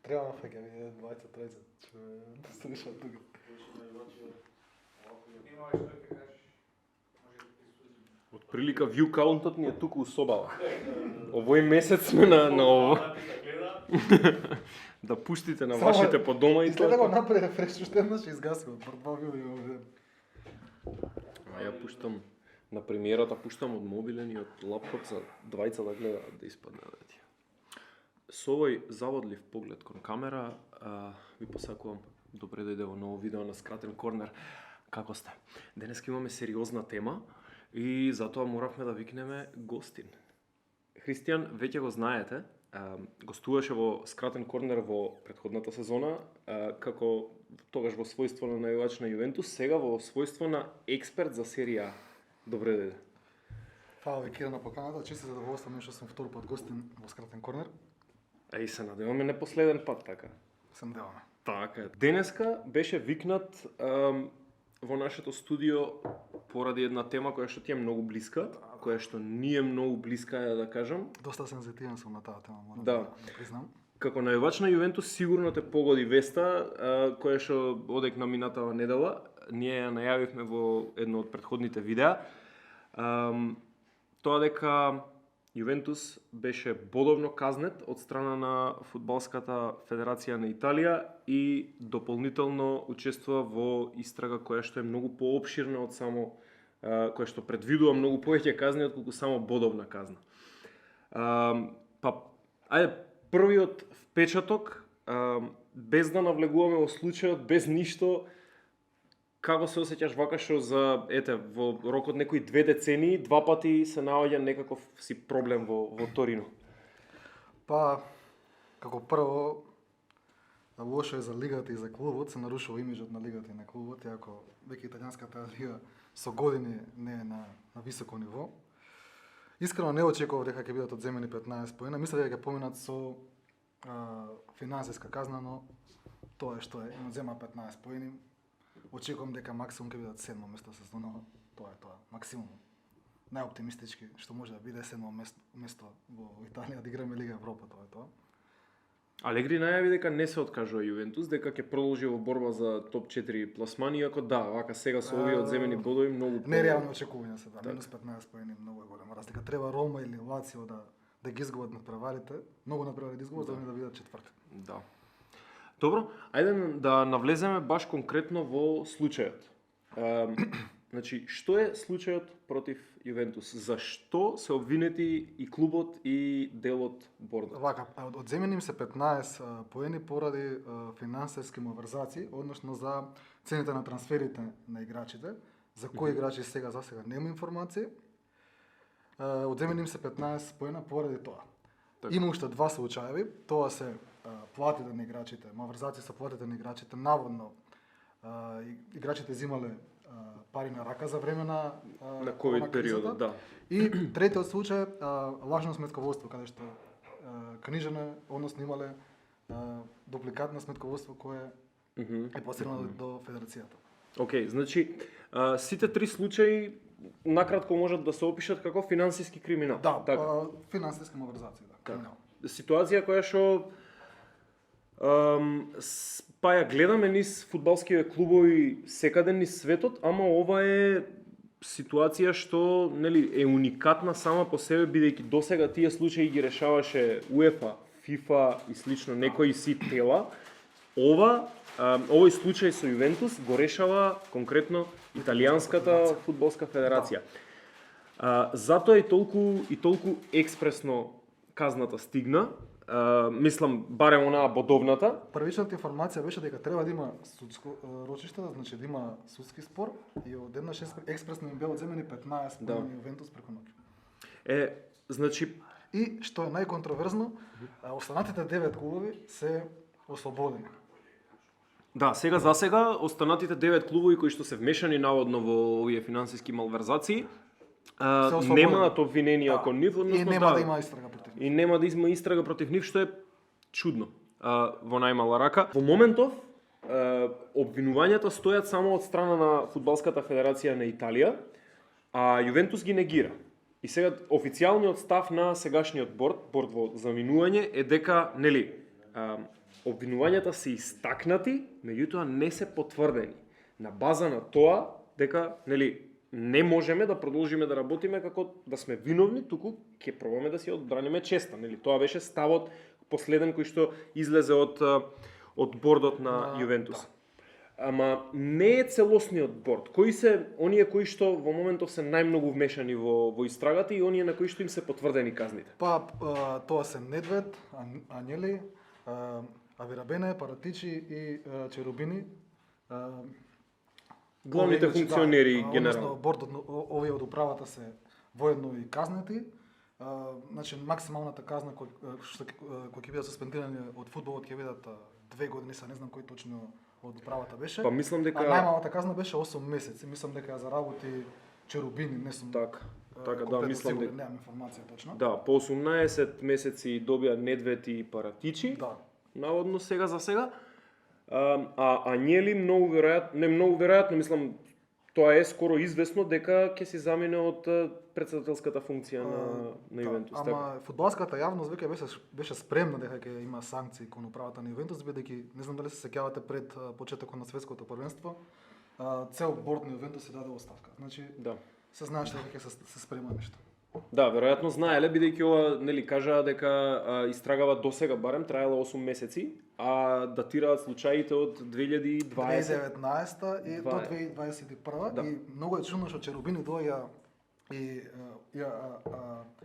Треба да фаќа ми 20-30, што да слуша тука. Од прилика view countот ни е туку у собава. Овој месец сме на ово. Да пуштите на вашите по дома и тоа. Изгледа го тоа. направи рефреш, уште еднаш изгасува, прбавил и овде. А ја пуштам на премиерата, пуштам од мобилен и од лаптоп за двајца да гледаат да испадне да ти. Со овој заводлив поглед кон камера, ви посакувам добре дојде во ново видео на Скратен корнер. Како сте? Денеска имаме сериозна тема и затоа моравме да викнеме гостин. Христијан, веќе го знаете, гостуваше во Скратен корнер во претходната сезона, како тогаш во својство на најавач на Јувентус, сега во својство на експерт за серија А. Добре дојде. Фала ви Кира на поканата, чисто задоволство ми што сум втор пат гостин во Скратен корнер. А и се надеваме не последен пат, така. Се надеваме. Така е. Денеска беше викнат во нашето студио поради една тема која што ти е многу блиска, која што ни е многу блиска, да кажам. Доста сензитивен сум на таа тема, морам Да. да признам. Како најавач на Јувентус сигурно те погоди веста која што одекна минатава недела. Ние ја најавивме во едно од претходните видеа. Тоа дека Јувентус беше бодовно казнет од страна на Фудбалската федерација на Италија и дополнително учествува во истрага која што е многу поопширна од само која што предвидува многу повеќе казни отколку само бодовна казна. Па ајде првиот впечаток, без да навлегуваме во случајот, без ништо, како се осеќаш вака што за во рокот некои 2 децении, 2 пати се наоѓа некаков си проблем во Торино? Па, како прво, лошо е за лигата и за клубот, се нарушува имиджот на лигата и на клубот, иако веќе италијанската лига со години не е на високо ниво. Искрено не очекував дека ќе бидат одземени 15 поена, мислев дека ќе поминат со финансиска казна, но тоа е што е, им одзема 15 поени. Очекувам дека максимум ќе бидат 7 место сезонава. Тоа е тоа, максимум. Најоптимистички што може да биде 7 место во Италија да играме Лига Европа, тоа е тоа. Алегри најави дека не се откажува Јувентус, дека ќе продолжи во борба за топ 4 пласмани, иако да, вака сега со овие одземени бодови многу нереални очекувања се, да, минус 15 поени многу е голема разлика. Треба Рома или Лацио да ги изгубат надпреварите, многу надпревари да изгубат, за да бидат четврти. Да. Добро, ајде да навлеземе баш конкретно во случајот. Значи, што е случајот против Јувентус? Зашто се обвинети и клубот и делот борда? Вака, одземени им се 15 поени поради финансиски малверзации, односно за цените на трансферите на играчите, за кои играчи сега за сега нема информации. Одземени им се 15 поена поради тоа. Така. Има уште 2 случаеви, тоа се платите на играчите, малверзации се платите на играчите, наводно играчите взимале пари на рака за време на ковид периодот, да. И третиот случај лажно сметководство, каде што книжане, односно имале дупликатно сметководство кое е пласирано до федерацијата. Океј, значи сите 3 случаи накратко можат да се опишат како финансиски криминал. Да, така. финансиски малверзации, да, криминал. Ситуација која што па ја гледаме низ фудбалските клубови секаде низ светот, ама ова е ситуација што нели е уникатна сама по себе, бидејќи досега тие случаи ги решаваше УЕФА, ФИФА и слично некои си тела. Овој случај со Јувентус го решава конкретно италијанската фудбалска федерација. Затоа и толку експресно казната стигна. Мислам, барем онаа бодовната. Првичната информација беше дека треба да има судско рочиште, значи да има судски спор и одеднаш експресно им беа одземени 15 поени Јувентус преку ноќ. Значи и што е најконтроверзно, останатите 9 клубови се ослободени. Да, сега за сега останатите 9 клубови кои што се вмешани наводно во овие финансиски малверзации, немаат обвиненија кон нив, односно и нема да има истрага против нив. И нема да има истрага против нив, што е чудно во најмала рака. Во моментов обвинувањата стојат само од страна на Фудбалската федерација на Италија, а Јувентус ги негира. И сега официјалниот став на сегашниот борд во заминување е дека, нели, обвинувањата се истакнати, меѓутоа не се потврдени. На база на тоа дека нели не можеме да продолжиме да работиме како да сме виновни, туку ќе пробаме да си одбраниме честа, нели? Тоа беше ставот последен кој што излезе од бордот на Јувентус. Да. Ама не е целосниот борд. Кои се оние кои што во моментов се најмногу вмешани во истрагата и оние на кои што им се потврдени казните? Па, тоа се Недвед, Анјели, Авирабене, Паратичи и Черубини. Главните функционери генерално. Односно, бордот, овие од управата се воедно и казнети. Значи, максималната казна кој ќе бидат суспендирани од фудбалот ќе бидат 2 години, са не знам кој точно од управата беше. Па мислам дека најмалата казна беше 8 месеци. Мислам дека ја заработи Черубини, не сум така, да, мислам дека немам информација точно. да, по 18 месеци добија Недвед и Паратичи. Да. Наводно сега за сега. Анјели многу веројатно, не многу веројатно, мислам тоа е скоро известно дека ќе се замине од претседателската функција на Јувентус. Ама фудбалската јавност веќе беше спремна дека ќе има санкции кон управата на Јувентус, бидејќи не знам дали се сеќавате пред почетокот на светското првенство, цел борд на Јувентус се даде оставка. Значи, Да. се знаеше дека ќе се спрема нешто. Да, веројатно знаеле, бидејќи ова, нели, кажаа дека истрагава досега барем траела 8 месеци, а датираат случаите од 2020. 2019 и до 2021 Да. и многу е чудно што Черубини доаѓа и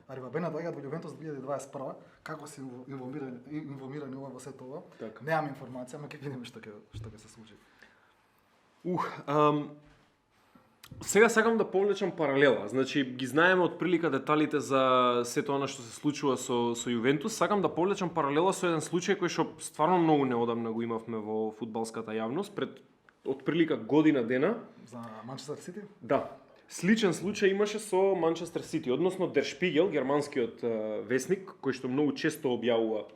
Арибабена доаѓаат во Јувентус 2021, како се информирани ова во сето ова. Така. Немам информација, ама ќе видиме што ќе се случи. Сега сакам да повлечам паралела. Значи, ги знаеме од прилика деталите за сето она што се случува со Јувентус. Сакам да повлечам паралела со еден случај кој што стварно многу неодамна го имавме во фудбалската јавност, пред од прилика година дена. За Манчестер Сити? Да. Сличен случај имаше со Манчестер Сити, односно Der Spiegel, германскиот весник, кој што многу често објавува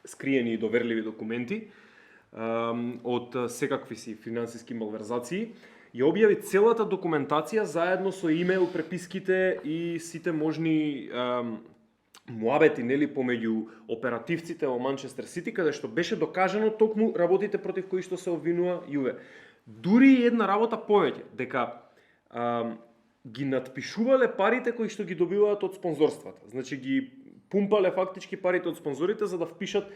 скриени и доверливи документи од секакви си финансиски малверзации, ја објави целата документација заедно со имейл преписките и сите можни муабети, нели, помеѓу оперативците во Манчестер Сити, каде што беше докажано токму работите против кои што се обвинува Јуве. Дури една работа повеќе, дека ги надпишувале парите кои што ги добиваат од спонзорствата. Значи ги пумпале фактички парите од спонзорите за да впишат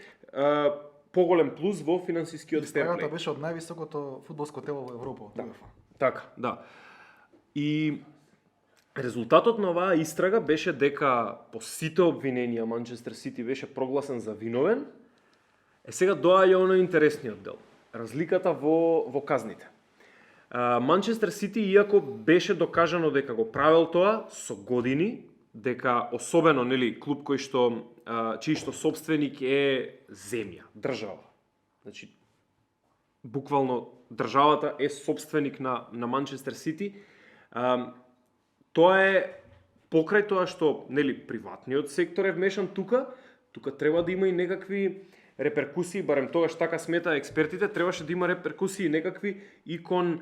поголем плюс во финансискиот Истрагата ферплеј. беше од највисокото фудбалско тело во Европа, од УЕФА. Така, да. И резултатот на оваа истрага беше дека по сите обвиненија Манчестер Сити беше прогласен за виновен. Сега доаѓа оној интересниот дел. Разликата во казните. Манчестер Сити, иако беше докажано дека го правел тоа со години, дека особено, нели, клуб кој што чиј што собственик е земја, држава. Значи буквално државата е собственик на Манчестер Сити. Тоа е покрај тоа што, нели, приватниот сектор е вмешан тука треба да има и некакви реперкусии, барем тогаш така смета експертите, требаше да има реперкусии некакви и кон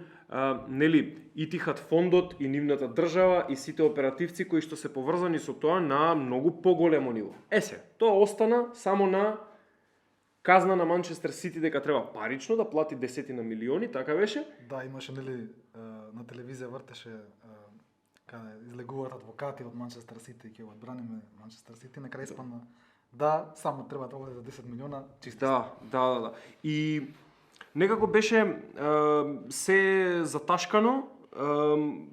нели Итихад фондот и нивната држава и сите оперативци кои што се поврзани со тоа на многу поголемо ниво. Тоа остана само на казна на Манчестер Сити дека треба парично да плати десетина милиони, така беше? Да, имаше, нели, на телевизија вртеше каде излегуваат адвокати од Манчестер Сити и ќе одбраниме Манчестер Сити, на крај испадна да, само треба да оде за 10 милиона чисто. Да. И некако беше се заташкано,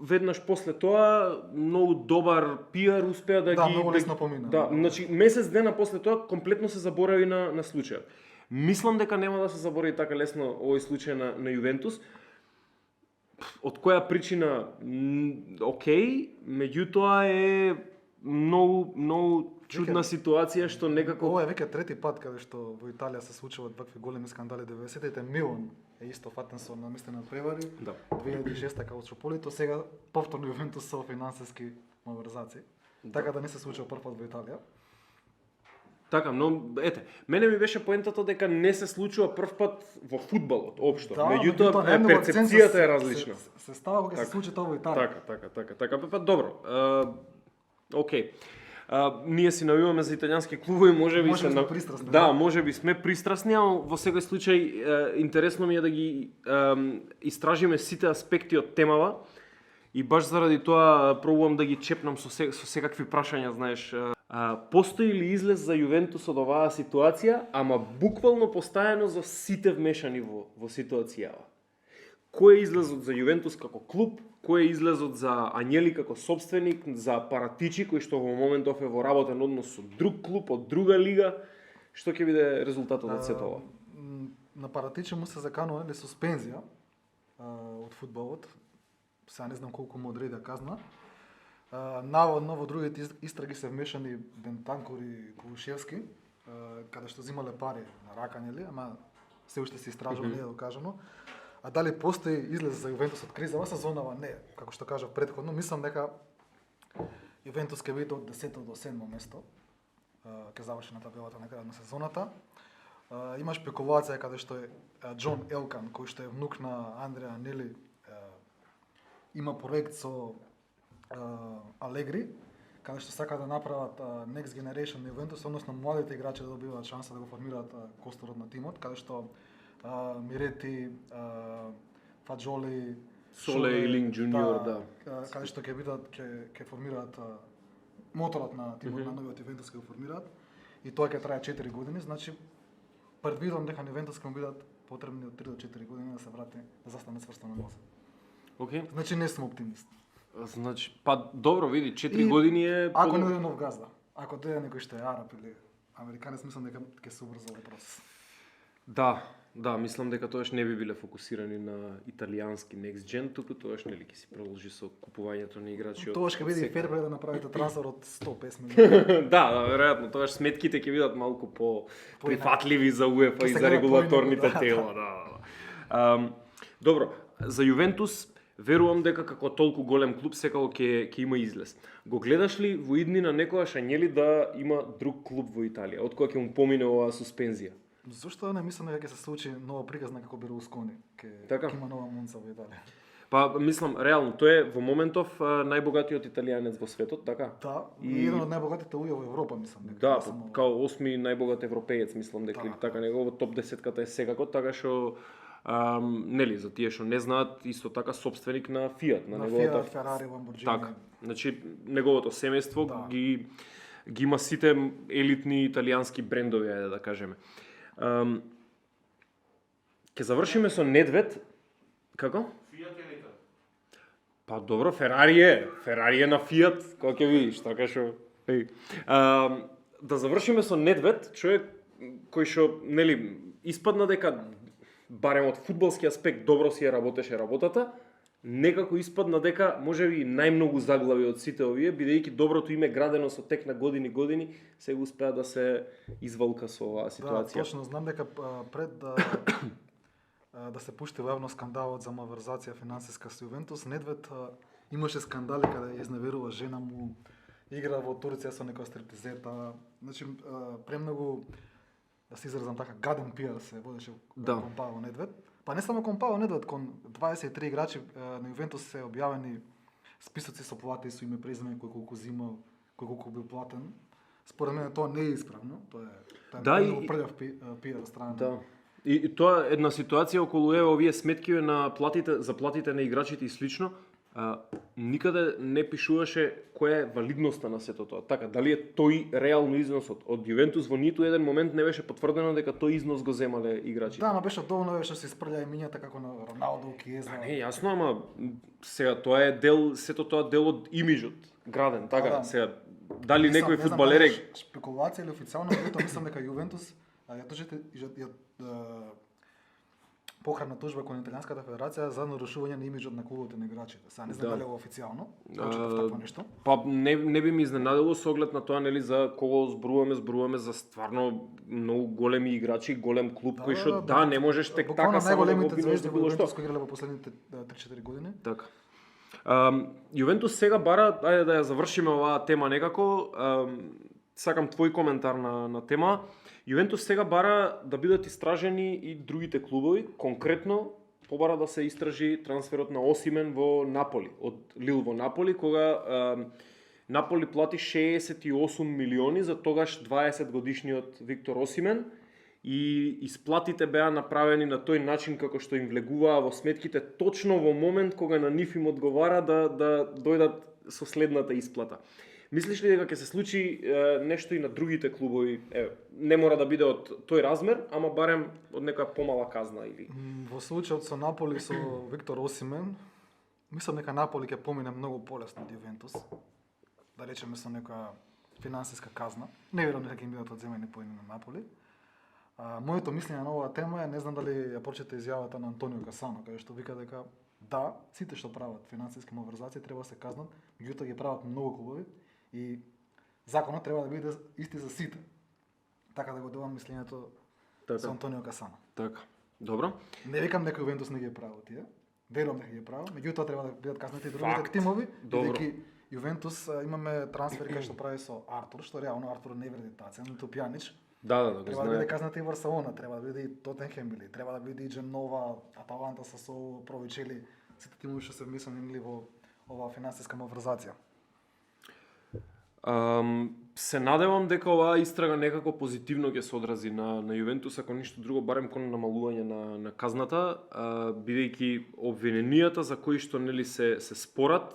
веднаш после тоа многу добар пиар успеа да ги... Да, многу лесно помина. Да, значи месец дена после тоа комплетно се заборави на случајот. Мислам дека нема да се заборави така лесно овој случај на Јувентус. Од која причина окей, меѓутоа е многу чудна ситуација што некако... Ова е веќе трети пат каде што во Италија се случуваат вакви големи скандали. 90-те Милан е исто фатен со наместени превари. Да. 2006 Калчополито, сега повторно Јувентус со финансиски малверзации. Така да не се случува прв пат во Италија. Така, но ете, мене ми беше поентата дека не се случува прв пат во фудбалот општо. Да, меѓутоа најмногу перцепцијата е акцент различна. Се става кога се случи тоа во Италија. Така. Па добро. Океј. Ние си навиваме за италијански клубови, можеби Можеби се сме пристрасни, Да, да? можеби сме пристрасни, а во секој случај интересно ми е да ги истражиме сите аспекти од темава. И баш заради тоа пробувам да ги чепнам со секакви прашања, знаеш. Постои ли излез за Јувентус од оваа ситуација, ама буквално постојано за сите вмешани во ситуацијава? Кој е излезот за Јувентус како клуб, кој е излезот за Ањели како собственик, за Паратичи кој што во моментов е во работен однос со друг клуб од друга лига, што ќе биде резултатот од сето ова? На Паратичи му се заканува суспензија од фудбалот. Сега не знам колку му одредија казна. Наводно во другите истраги се вмешани Бентанкур и Кулушевски, каде што земале пари на рака, нели, ама се уште се истражува, не е докажано. А дали постои излез за Јувентус од кризава сезонава? Не, како што кажав претходно, мислам дека Јувентус ќе биде од 10 до 7 место, ќе заврши на табелата на крајот на сезоната. Има шпекулација каде што е Џон Елкан, кој што е внук на Андреа Анели, има проект со Алегри, каде што сака да направат Next Generation на Јувентус, односно младите играчи да добиваат шанса да го формираат косторот на тимот, каде што Мирети, Фаджоли, Соле и Линк Джуниор, да. Каде што ќе формираат моторот на тимот на новиот Јувентус, ќе го формираат, и тоа ќе трае 4 години, значи предвидам дека на Јувентус ќе му бидат потребни од 3 до 4 години да се врати, да застане сврстено нозе. Океј. Значи не сум оптимист. Значи, па добро, види, 4 години е... Ако не дојде нов газда, ако дојде некој што е араб или американец, мислам дека ќе се убрза овој процес. Да, мислам дека тоаш не би биле фокусирани на италијански next gen, туку тоаш нели ќе си продолжи со купувањето на играчи од... Тоа ќе биде и ферплей да направите трансфер од 150 милиони. Да, веројатно, тоаш сметките ќе бидат малку прифатливи за УЕФА и за гледа регулаторните поинаку, тела, да. Добро, за Јувентус верувам дека како толку голем клуб секако ќе има излез. Го гледаш ли во иднина некогаш Ањели да има друг клуб во Италија, од која ќе му помине оваа суспензија? Зошто не мислам дека ќе се случи нова приказна како Берлускони, Така? ќе има нова Монца во Италија. Па мислам реално тој е во моментов најбогатиот италијанец во светот, така? Да, и еден од најбогатите луѓе во Европа, мислам дека. Да, не само- као 8ми најбогат европеец, мислам дека Да, така негово топ 10-ката е секако, така што нели за тие што не знаат, исто така собственик на Fiat, на на неговата Fiat, Ferrari, Lamborghini. така. Значи неговото семејство Да. ги има сите елитни италијански брендови, ајде да кажеме. Ќе завршиме со Недвед. Како? Фијат е летен. Па добро, Ферари е на Фиат, како ќе видиш, така што... Да завршиме со Недвед, човек кој што, нели, испадна дека барем од фудбалски аспект добро си ја работеше работата, некако испадна дека можеби најмногу заглави од сите овие, бидејќи доброто име градено со тек на години, се успеа да се извалка со оваа Да, ситуација. точно, знам дека пред да се пушти во јавно скандалот за малверзација финансиска со Јувентус, Недвед имаше скандали каде ја изневерува жена му, игра во Турција со некоја стриптизета, значи премногу, да се изразам така, гаден пиар се водеше Да. кон Паво Недвед. Па не само кон Паво Недвед, кон 23 играчи на Јувентус се објавени списоци со плати, со име, презиме, кој колку зимал, кој колку бил платен. Според мене тоа не е исправно, тоа е Да, многу и- прљав пиар од страна. Да. И тоа е една ситуација околу овие сметки на платите, за платите на играчите и слично. Никаде не пишуваше која е валидноста на сето тоа. Така, дали е тој реално износот од Јувентус во ниту еден момент не беше потврдено дека тој износ го земале играчите. Да, ама беше доволно што се испрља имињата како на Роналдо, Киеза. Не, јасно, ама сега тоа е дел, сето тоа дел од имиџот граден, така. Да. Сега дали Мислам, некој не знам фудбалер дали е е спекулација или официјално, но мислам дека Јувентус ја тужите похрана тужба кон Италијанската федерација за нарушување на имиџот на клубот и на играчите. Сега не знам Да. дали е официјално, прочитав такво нешто. Па не би ми изненадило со оглед на тоа нели за кого зборуваме за стварно многу големи играчи, голем клуб кој што да не можеш тек буквално така само да го најголемите обвинуваш звезди за во било што. Јувентус кои играле во последните 3-4 години. Така. Јувентус сега бара, ајде да ја завршиме оваа тема некако. Сакам твој коментар на тема. Јувентус сега бара да бидат истражени и другите клубови, конкретно побара да се истражи трансферот на Осимен во Наполи, од Лил во Наполи, кога Наполи плати 68 милиони за тогаш 20 годишниот Виктор Осимен и исплатите беа направени на тој начин како што им влегуваа во сметките точно во момент кога на нив им одговара да дојдат со следната исплата. Мислиш ли дека ќе се случи нешто и на другите клубови? Не мора да биде од тој размер, ама барем од некоја помала казна или... Во случајот со Наполи со Виктор Осимен, мислам дека Наполи ќе помине многу полесно од Јувентус. Да речеме со некоја финансиска казна. Не верувам дека ќе им бидат одземени поени на Наполи. Моето мислење на оваа тема е, не знам дали ја прочита изјавата на Антонио Касано, каде што вика дека да, сите што прават финансиски малверзации треба да се казнат, меѓутоа ги прават многу клубови и законот треба да биде исти за сите. Така да го давам мислењето со Антонио Касано. Така. Добро. Не викам дека Јувентус не ги е право тие. Верувам дека ги е право, меѓутоа треба да бидат казнати и другите Факт. тимови, Добро. бидејќи Јувентус имаме трансфери кај што прави со Артур, што реално Артур не вреди таа цена, ниту Пјанич. Да, го Треба да биде знае. казната и Барселона, треба да биде и Тотенхем били, треба да биде и Дженова, Аталанта со Соло, Провичели, сите тимови што се вмесени нели во оваа финансиска малверзација. Се надевам дека оваа истрага некако позитивно ќе се одрази на Јувентус, ако ништо друго, барем кон намалување на казната, бидејќи обвиненијата за кои што нели се спорат,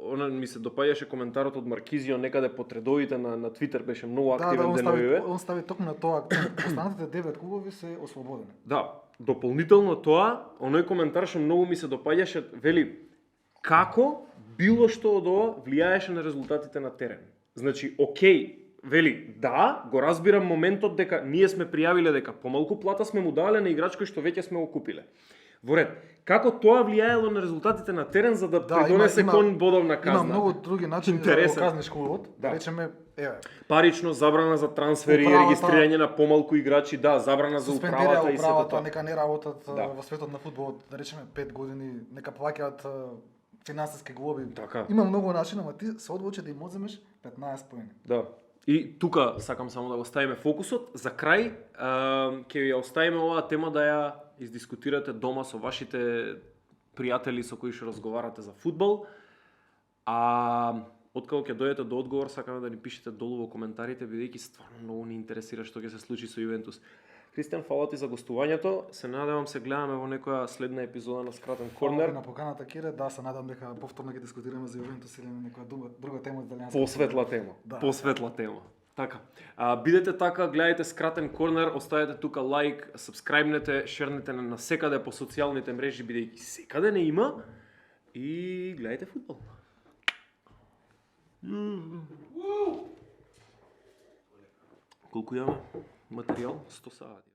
она ми се допаѓаше коментарот од Маркизио некаде по тредовите на Твитер, беше многу активен деновиве. Он стави токму на тоа акцент. Останатите 9 клубови се ослободени. Да, дополнително тоа, оној коментар што многу ми се допаѓаше, вели како било што од ова влијаеше на резултатите на терен. Значи, окей, вели, да, го разбирам моментот дека ние сме пријавиле дека помалку плата сме му давале на играч кој што веќе сме го купиле. Во ред, како тоа влијаело на резултатите на терен за да придонесе кон бодовна казна? Има многу други начини да го казниш клубот. Да речеме, еве, парично забрана за трансфери, регистрирање на помалку играчи, да, забрана за управата и сето тоа. Нека не работат во светот на фудбалот, да речеме 5 години, нека плаќаат финансиски глоби. Така. Има многу начини, ама ти се одлучи да им одземеш 15 поени. Да. И тука сакам само да го ставиме фокусот. За крај, ќе ја оставиме оваа тема да ја издискутирате дома со вашите пријатели со кои што разговарате за фудбал. А откако ќе дојдете до одговор, сакаме да ни пишете долу во коментарите, бидејќи стварно многу ни интересира што ќе се случи со Јувентус. Кристијан, фала ти за гостувањето. Се надевам се гледаме во некоја следна епизода на Скратен корнер. На поканата, Кире, да, се надам дека повторно ќе дискутираме за Јувентус или на некоја друга тема од италијанска. Посветла тема. Да. Посветла тема. Така. Бидете така, гледајте Скратен корнер, оставете тука лайк, сабскрајбнете, шернете на секаде по социјалните мрежи, бидејќи секаде не има, и гледајте фудбал. Колку имаме материјал? 100 сати.